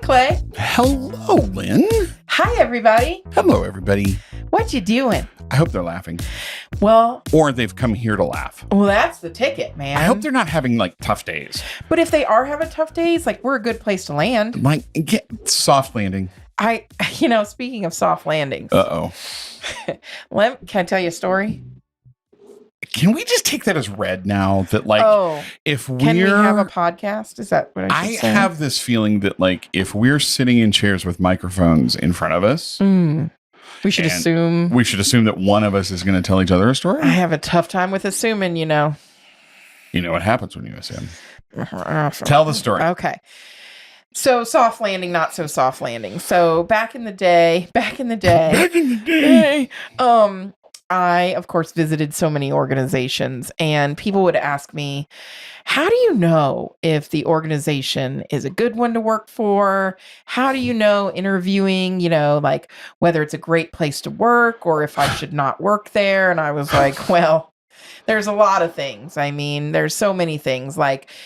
Clay. Hello, Lynn. Hi, everybody. Hello, everybody. What you doing? I hope they're laughing. Well, Or they've come here to laugh. well, that's the ticket, man. I hope they're not having, tough days. But if they are having tough days, we're a good place to land. Get soft landing. Speaking of soft landings. Uh-oh. Can I tell you a story? Can we just take that as read now? That, if we're... Can we have a podcast? Is that what I should say? I have this feeling that, if we're sitting in chairs with microphones in front of us... We should assume... We should assume that one of us is going to tell each other a story? I have a tough time with assuming, You know what happens when you assume. Tell the story. Okay. So soft landing, not so soft landing. So back in the day, I, of course, visited so many organizations, and people would ask me, how do you know if the organization is a good one to work for? How do you know interviewing, whether it's a great place to work or if I should not work there? And I was like, well, there's a lot of things. I mean, there's so many things.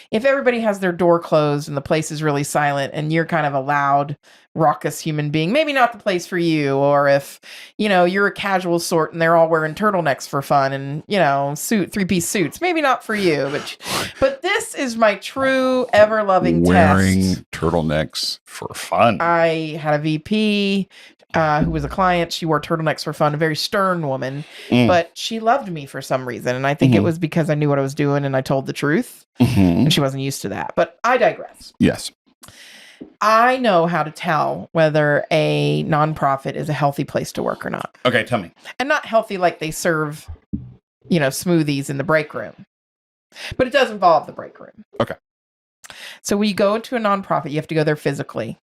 If everybody has their door closed and the place is really silent and you're kind of a loud, raucous human being, maybe not the place for you. Or if, you're a casual sort and they're all wearing turtlenecks for fun and, three-piece suits, maybe not for you. But this is my true ever-loving test. Wearing turtlenecks for fun. I had a VP who was a client. She wore turtlenecks for fun, a very stern woman, but she loved me for some reason. And I think it was because I knew what I was doing and I told the truth. And she wasn't used to that. But I digress. Yes. I know how to tell whether a nonprofit is a healthy place to work or not. Okay, tell me. And not healthy like they serve, smoothies in the break room. But it does involve the break room. Okay. So when you go into a nonprofit, you have to go there physically.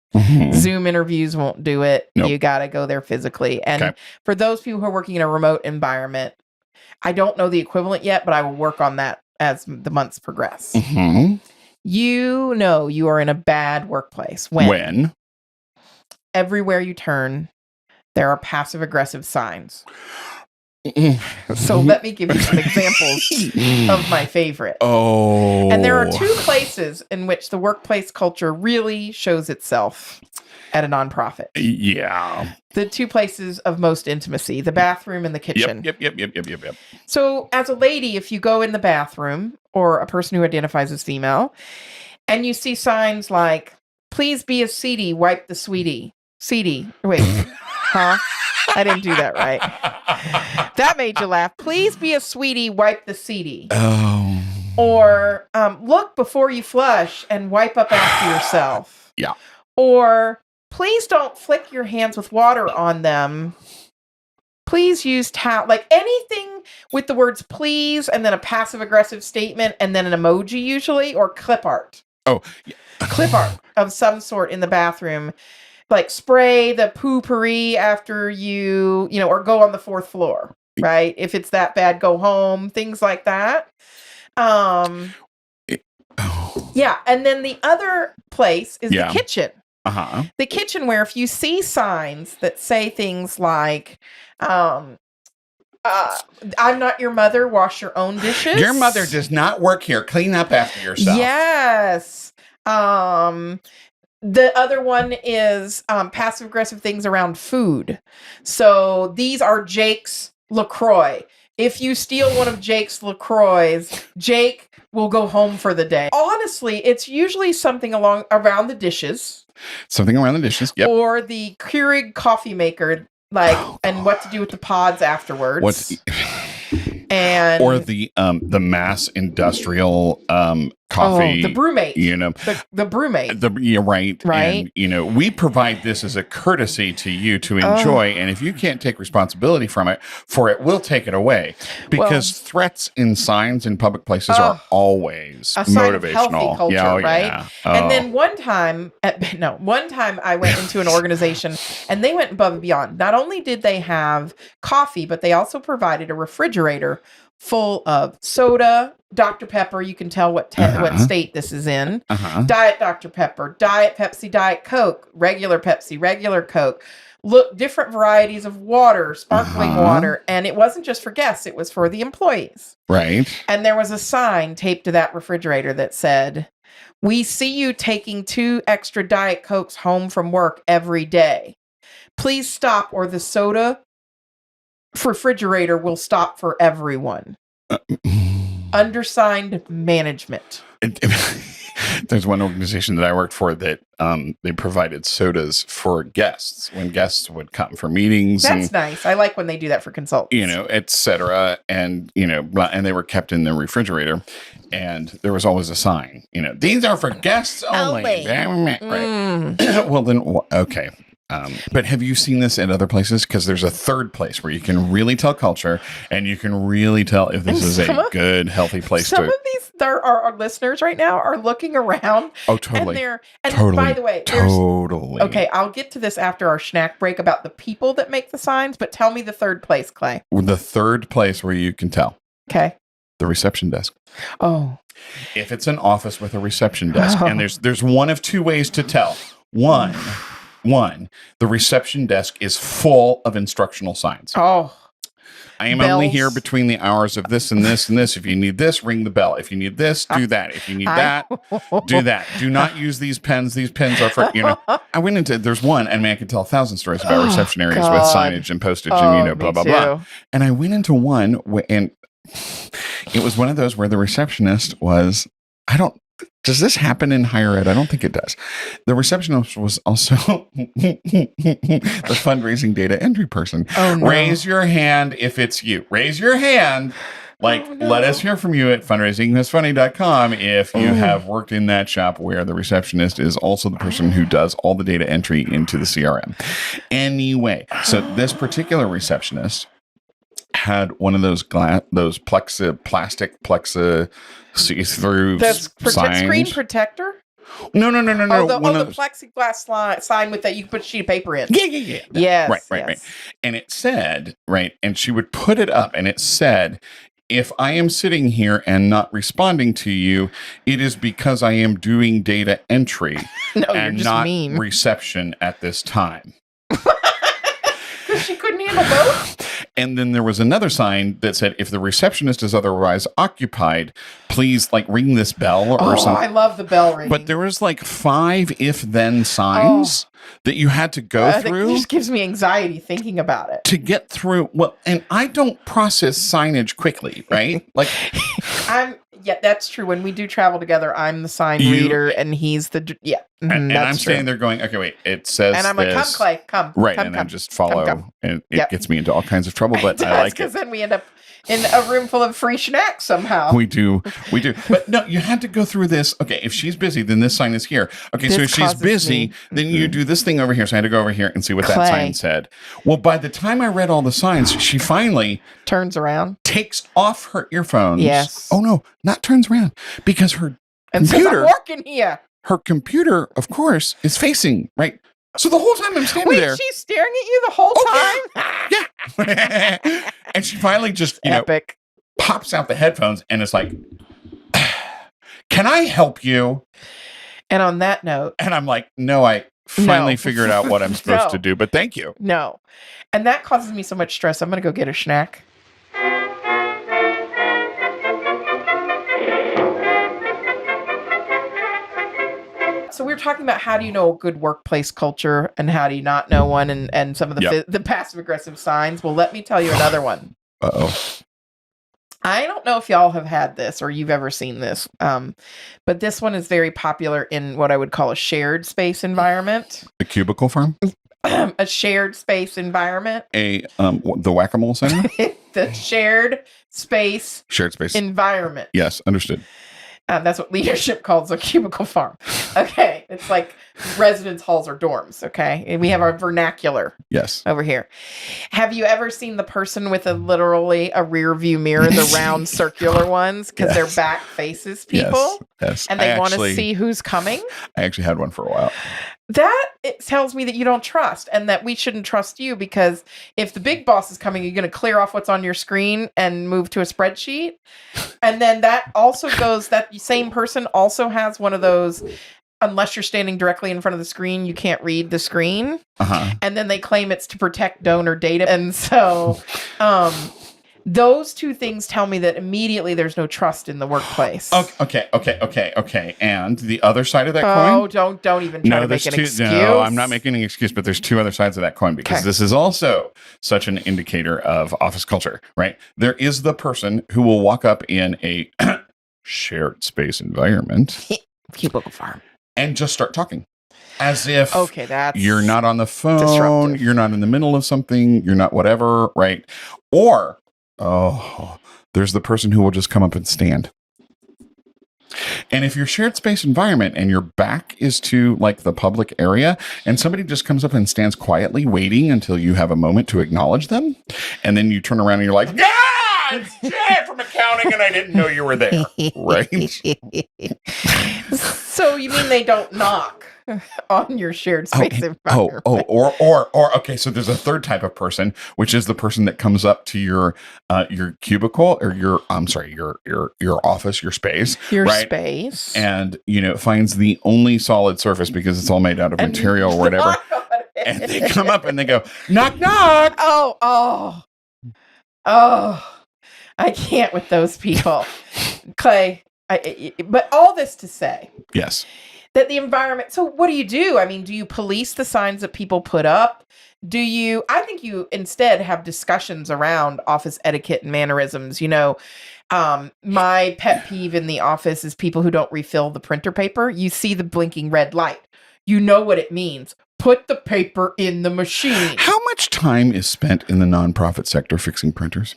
Zoom interviews won't do it. Nope. You got to go there physically. And for those people who are working in a remote environment, I don't know the equivalent yet, but I will work on that as the months progress. You are in a bad workplace when everywhere you turn, there are passive aggressive signs. So let me give you some examples of my favorite. Oh. And there are two places in which the workplace culture really shows itself at a nonprofit. Yeah. The two places of most intimacy, the bathroom and the kitchen. Yep. So as a lady, if you go in the bathroom, or a person who identifies as female, and you see signs like, please be a seedy, wipe the sweetie. Seedy. Wait, huh? I didn't do that right. That made you laugh. Please be a sweetie, wipe the seedy. Oh. Or look before you flush and wipe up after yourself. Yeah. Or please don't flick your hands with water on them. Please use towel. Anything with the words please and then a passive aggressive statement and then an emoji usually, or clip art. Oh. Yeah. Clip art of some sort in the bathroom. Spray the poo-pourri after you, or go on the fourth floor, right? If it's that bad, go home, things like that. Yeah. And then the other place is the kitchen. The kitchen, where if you see signs that say things like, I'm not your mother, wash your own dishes. Your mother does not work here. Clean up after yourself. Yes. The other one is passive aggressive things around food. So these are Jake's LaCroix. If you steal one of Jake's LaCroix, Jake will go home for the day. Honestly, it's usually something around the dishes. Something around the dishes, yep. Or the Keurig coffee maker, and what to do with the pods afterwards. Or the mass industrial coffee. The brewmate. The brewmate. You're right. Right. And, we provide this as a courtesy to you to enjoy. And if you can't take responsibility for it, we'll take it away. Because threats and signs in public places are always a sign motivational. Of healthy culture, right? Yeah. And then one time I went into an organization and they went above and beyond. Not only did they have coffee, but they also provided a refrigerator full of soda, Dr. Pepper. You can tell what state this is in. Diet Dr. Pepper, Diet Pepsi, Diet Coke, regular Pepsi, regular Coke. Look, different varieties of water, sparkling water. And it wasn't just for guests, it was for the employees. Right. And there was a sign taped to that refrigerator that said, We see you taking 2 extra Diet Cokes home from work every day. Please stop, or the soda refrigerator will stop for everyone. Undersigned management. There's one organization that I worked for that they provided sodas for guests when guests would come for meetings. That's nice. I like when they do that for consultants. Et cetera. And, and they were kept in the refrigerator. And there was always a sign, these are for guests only. Right. Well, then, okay. But have you seen this at other places? Because there's a third place where you can really tell culture, and you can really tell if this is a good, healthy place Some of these, our listeners right now are looking around. Oh, totally. And totally. By the way, totally. Okay, I'll get to this after our snack break about the people that make the signs, but tell me the third place, Clay. The third place where you can tell. Okay. The reception desk. Oh. If it's an office with a reception desk, and there's one of 2 ways to tell. One, the reception desk is full of instructional signs. Oh. I am only here between the hours of this and this and this. If you need this, ring the bell. If you need this, do that. If you need that, do that. Do not use these pens. These pens are for, I went into, there's one, and I could tell 1,000 stories about reception areas with signage and postage and, blah, blah, blah. And I went into one, and it was one of those where the receptionist was, does this happen in higher ed? I don't think it does. The receptionist was also the fundraising data entry person. Oh, no. Raise your hand if it's you. Raise your hand. Let us hear from you at fundraisingwithfunny.com if you have worked in that shop where the receptionist is also the person who does all the data entry into the CRM. Anyway, so this particular receptionist had one of those plastic see-through signs. Screen protector? No. The plexiglass sign with that you put a sheet of paper in. Yeah. Yes. Right. And it said, and she would put it up, and it said, if I am sitting here and not responding to you, it is because I am doing data entry and not reception at this time. Because she couldn't handle both? And then there was another sign that said, if the receptionist is otherwise occupied, please ring this bell or something. I love the bell ringing. But there was 5 if-then signs that you had to go through. It just gives me anxiety thinking about it. To get through. Well, and I don't process signage quickly, right? Yeah, that's true. When we do travel together, I'm the sign reader, and he's the and I'm standing there going, okay, wait, it says, and I'm like, come, Clay, come, right, come, and come, I just follow, and it gets me into all kinds of trouble, but I like it because then we end up in a room full of free snacks somehow. We do. But no, you had to go through this. Okay, if she's busy, then this sign is here. Okay, so if she's busy, then you do this thing over here. So I had to go over here and see what that sign said. Well, by the time I read all the signs, she finally turns around, takes off her earphones. Yes. Oh no, not turns around, because her computer, says, I'm working here. Her computer, of course, is facing right. So the whole time I'm standing there. She's staring at you the whole time? Yeah. And she finally just, Epic. Pops out the headphones and is like, can I help you? And on that note. And I'm like, no, I finally figured out what I'm supposed to do, but thank you. No. And that causes me so much stress. I'm going to go get a snack. So we were talking about how do you know a good workplace culture and how do you not know one, and some of the passive aggressive signs. Well, let me tell you another one. Uh-oh. I don't know if y'all have had this or you've ever seen this, but this one is very popular in what I would call a shared space environment. A cubicle farm? A shared space environment. The Whack-A-Mole Center? The shared space environment. Yes, understood. That's what leadership calls a cubicle farm. Okay. It's like residence halls or dorms. Okay. And we have our vernacular. Yes. Over here. Have you ever seen the person with literally a rear view mirror, the round circular ones? Because their back faces people. Yes. And they want to see who's coming. I actually had one for a while. It tells me that you don't trust, and that we shouldn't trust you, because if the big boss is coming, you're going to clear off what's on your screen and move to a spreadsheet. And then that same person also has one of those, unless you're standing directly in front of the screen, you can't read the screen. Uh-huh. And then they claim it's to protect donor data. And so, Those two things tell me that immediately there's no trust in the workplace. Okay. And the other side of that coin? Oh, don't even try to make an excuse. No, I'm not making an excuse, but there's two other sides of that coin because this is also such an indicator of office culture, right? There is the person who will walk up in a shared space environment. Cubicle farm. And just start talking. As if that's you're not on the phone, disruptive. You're not in the middle of something, you're not whatever, right? Or, there's the person who will just come up and stand. And if your shared space environment and your back is to like the public area and somebody just comes up and stands quietly waiting until you have a moment to acknowledge them, and then you turn around and you're like, yeah, it's Jay from accounting and I didn't know you were there, right? So you mean they don't knock on your shared space environment? Or okay, so there's a third type of person, which is the person that comes up to your cubicle or your office, your space, space, and finds the only solid surface because it's all made out of material or whatever, and they come up and they go knock knock. Oh, I can't with those people, Clay. But all this to say, yes. That the environment. So what do? I mean, do you police the signs that people put up? I think you instead have discussions around office etiquette and mannerisms. My pet peeve in the office is people who don't refill the printer paper. You see the blinking red light. You know what it means. Put the paper in the machine. How much time is spent in the nonprofit sector fixing printers?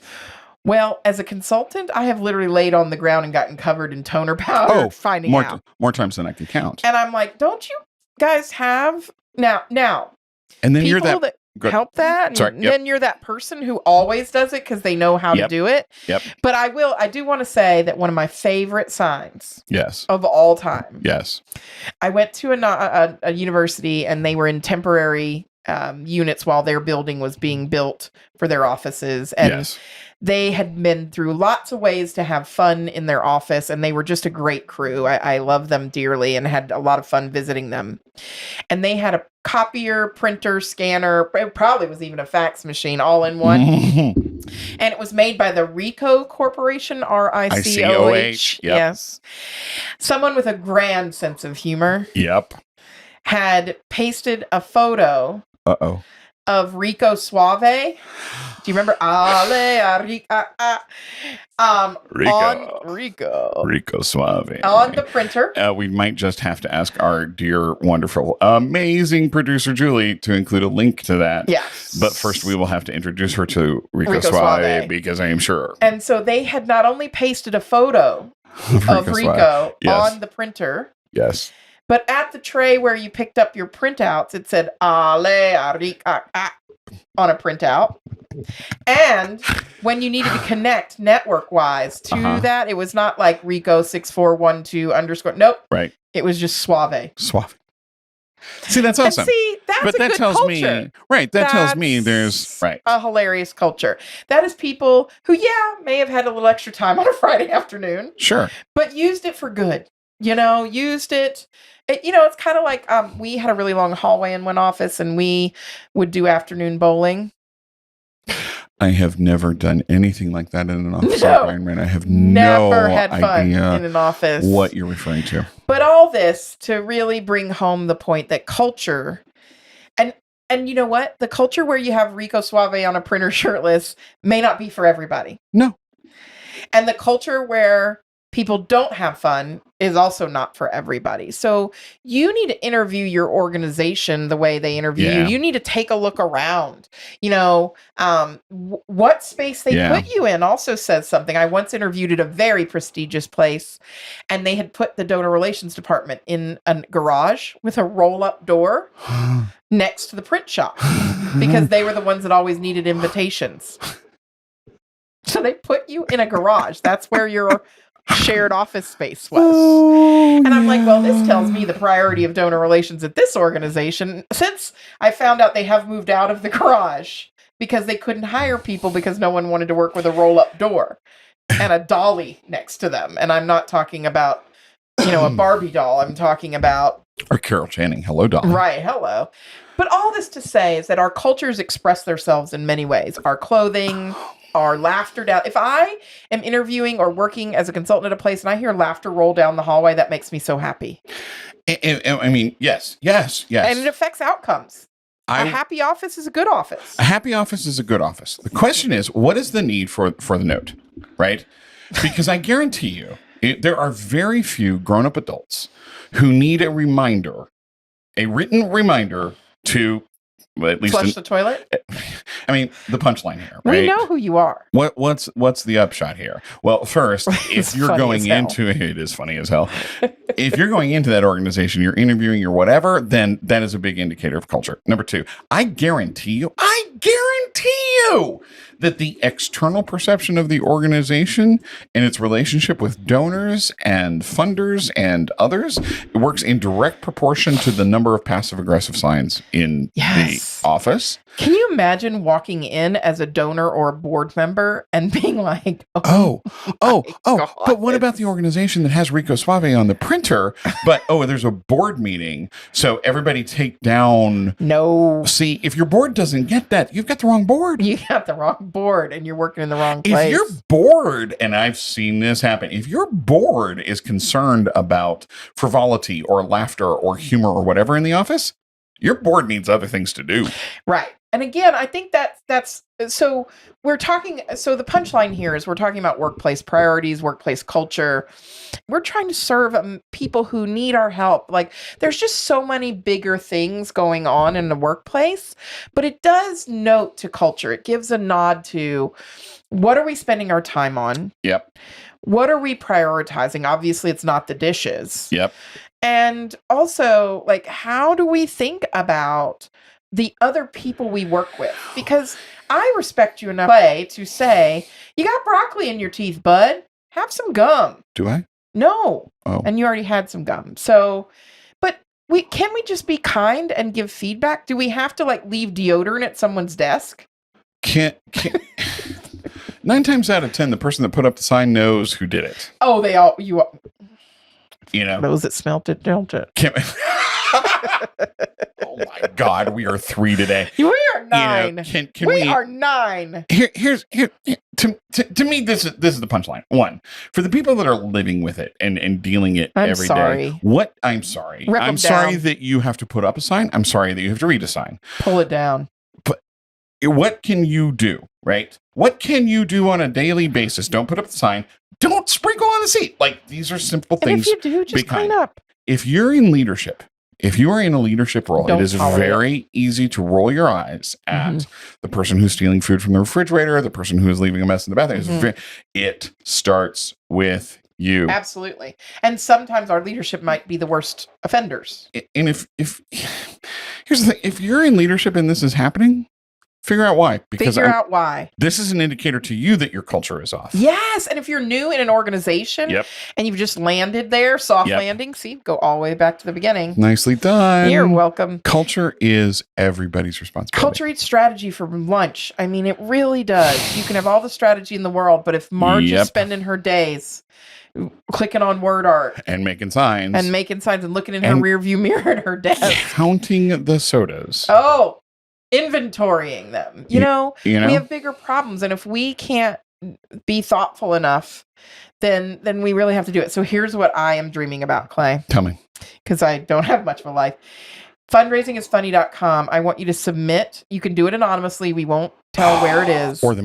Well, as a consultant, I have literally laid on the ground and gotten covered in toner powder finding out. More times than I can count. And I'm like, don't you guys have now? And then you're that help that. And then you're that person who always does it because they know how to do it. Yep. But I do want to say that one of my favorite signs of all time. Yes. I went to a university and they were in temporary units while their building was being built for their offices. And they had been through lots of ways to have fun in their office, and they were just a great crew. I love them dearly and had a lot of fun visiting them. And they had a copier, printer, scanner, it probably was even a fax machine all in one. And it was made by the Ricoh Corporation, RICOH. Yes. Someone with a grand sense of humor. Yep. Had pasted a photo of Rico Suave. Do you remember? Rico Suave. On the printer. We might just have to ask our dear, wonderful, amazing producer, Julie, to include a link to that. Yes. But first, we will have to introduce her to Rico Suave because I am sure. And so they had not only pasted a photo of Rico on the printer. Yes. But at the tray where you picked up your printouts, it said on a printout. And when you needed to connect network-wise to that, it was not like Rico 6412 _ Nope. Right. It was just Suave. See, that's awesome. And see, that's a good culture. That tells me there's a hilarious culture. That is people who, may have had a little extra time on a Friday afternoon. Sure. But used it for good. Used it. It's kind of like we had a really long hallway in one office and we would do afternoon bowling. I have never done anything like that in an office environment. I have never had fun in an office. What you're referring to. But all this to really bring home the point that culture, and you know what? The culture where you have Rico Suave on a printer shirtless may not be for everybody. No. And the culture where people don't have fun is also not for everybody. So you need to interview your organization the way they interview you. You need to take a look around. What space they put you in also says something. I once interviewed at a very prestigious place, and they had put the donor relations department in a garage with a roll-up door next to the print shop because they were the ones that always needed invitations. So they put you in a garage. That's where your shared office space was. And I'm like, well, this tells me the priority of donor relations at this organization, since I found out they have moved out of the garage because they couldn't hire people because no one wanted to work with a roll-up door and a dolly next to them. And I'm not talking about, a Barbie doll. I'm talking about... Or Carol Channing. Hello, doll. Right. Hello. But all this to say is that our cultures express themselves in many ways. Our clothing, are laughter down. If I am interviewing or working as a consultant at a place and I hear laughter roll down the hallway, that makes me so happy. I mean, yes. And it affects outcomes. A happy office is a good office. A happy office is a good office. The question is, what is the need for the note, right? Because I guarantee you, there are very few grown-up adults who need a written reminder to at least flush the toilet. I mean, the punchline here, right? We know who you are. What's the upshot here? Well, first, if you're going into it is funny as hell. If you're going into that organization, you're interviewing, you're whatever, then that is a big indicator of culture. Number two, I guarantee you that the external perception of the organization and its relationship with donors and funders and others works in direct proportion to the number of passive aggressive signs in the office. Can you imagine walking in as a donor or a board member and being like, but what about the organization that has Rico Suave on the printer, but there's a board meeting, so everybody take down. No. See, if your board doesn't get that, you've got the wrong board. You got the wrong board and you're working in the wrong place. If your board, and I've seen this happen, if your board is concerned about frivolity or laughter or humor or whatever in the office, your board needs other things to do. Right. And again, I think that's so we're talking. So the punchline here is we're talking about workplace priorities, workplace culture. We're trying to serve people who need our help. Like there's just so many bigger things going on in the workplace, but it does note to culture. It gives a nod to what are we spending our time on? Yep. What are we prioritizing? Obviously, it's not the dishes. Yep. And also, like, how do we think about the other people we work with? Because I respect you enough to say, you got broccoli in your teeth, bud. Have some gum. Do I? No. Oh. And you already had some gum. So, but can we just be kind and give feedback? Do we have to like leave deodorant at someone's desk? Can't 9 times out of 10, the person that put up the sign knows who did it. Oh, you know, those that smelt it, dealt it. Oh my God, we are 3 today. We are 9. Can we are 9. Here's to me, this is the punchline. 1, for the people that are living with it and dealing it every day. I'm sorry. I'm sorry that you have to put up a sign. I'm sorry that you have to read a sign. Pull it down. But what can you do, right? What can you do on a daily basis? Don't put up the sign. Don't sprinkle on the seat. Like, these are simple things. And if you do, just clean up. If you're in leadership, if you are in a leadership role, it is very easy to roll your eyes at the person who's stealing food from the refrigerator, the person who is leaving a mess in the bathroom. It starts with you. Absolutely. And sometimes our leadership might be the worst offenders. And if here's the thing, if you're in leadership and this is happening, figure out why. Because why. This is an indicator to you that your culture is off. Yes. And if you're new in an organization and you've just landed there, soft landing, go all the way back to the beginning. Nicely done. You're welcome. Culture is everybody's responsibility. Culture eats strategy for lunch. I mean, it really does. You can have all the strategy in the world, but if Marge is spending her days clicking on word art and making signs and looking in her rear view mirror at her desk, counting the sodas. Oh, inventorying them. You know, we have bigger problems. And if we can't be thoughtful enough, then we really have to do it. So here's what I am dreaming about, Clay. Tell me. Because I don't have much of a life. Fundraisingisfunny.com. I want you to submit. You can do it anonymously. We won't tell where it is. Or the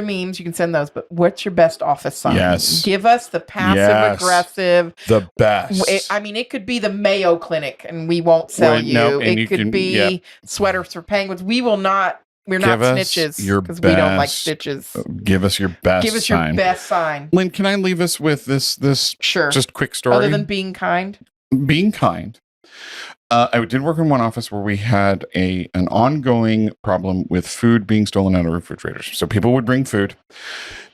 memes. You can send those. But what's your best office sign? Yes. Give us the passive aggressive. The best. It could be the Mayo Clinic and we won't sell you. No, it could be sweaters for penguins. We're not snitches because we don't like stitches. Give us your best sign. Give us your best sign. Lynn, can I leave us with this sure. just quick story? Other than being kind? Being kind. I did work in one office where we had an ongoing problem with food being stolen out of refrigerators. So people would bring food,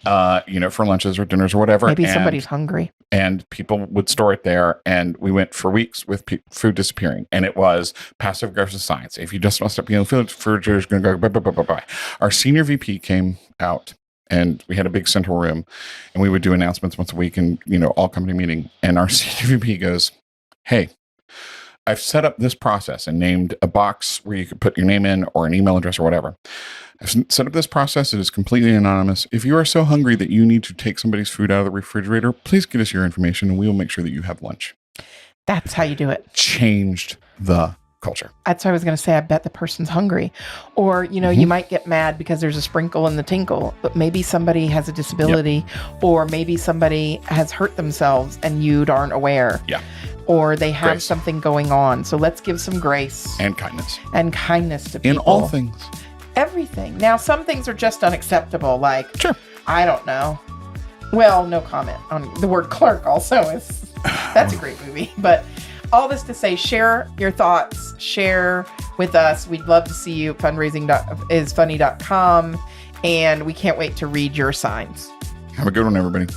for lunches or dinners or whatever. Maybe somebody's hungry. And people would store it there. And we went for weeks with food disappearing. And it was passive aggressive science. If you just must up, the refrigerator is going to go, blah, blah, blah, blah, blah. Our senior VP came out. And we had a big central room. And we would do announcements once a week and, all company meeting. And our senior VP goes, hey, I've set up this process and named a box where you could put your name in or an email address or whatever. I've set up this process. It is completely anonymous. If you are so hungry that you need to take somebody's food out of the refrigerator, please get us your information and we will make sure that you have lunch. That's how you do it. Changed the culture. That's what I was going to say. I bet the person's hungry. Or, you might get mad because there's a sprinkle in the tinkle, but maybe somebody has a disability or maybe somebody has hurt themselves and you aren't aware. Yeah. Or they have something going on. So let's give some grace. And kindness. And kindness to people. In all things. Everything. Now, some things are just unacceptable. Like, sure. I don't know. Well, no comment on the word clerk also is, that's a great movie. But all this to say, share your thoughts, share with us. We'd love to see you at fundraising.isfunny.com. And we can't wait to read your signs. Have a good one, everybody.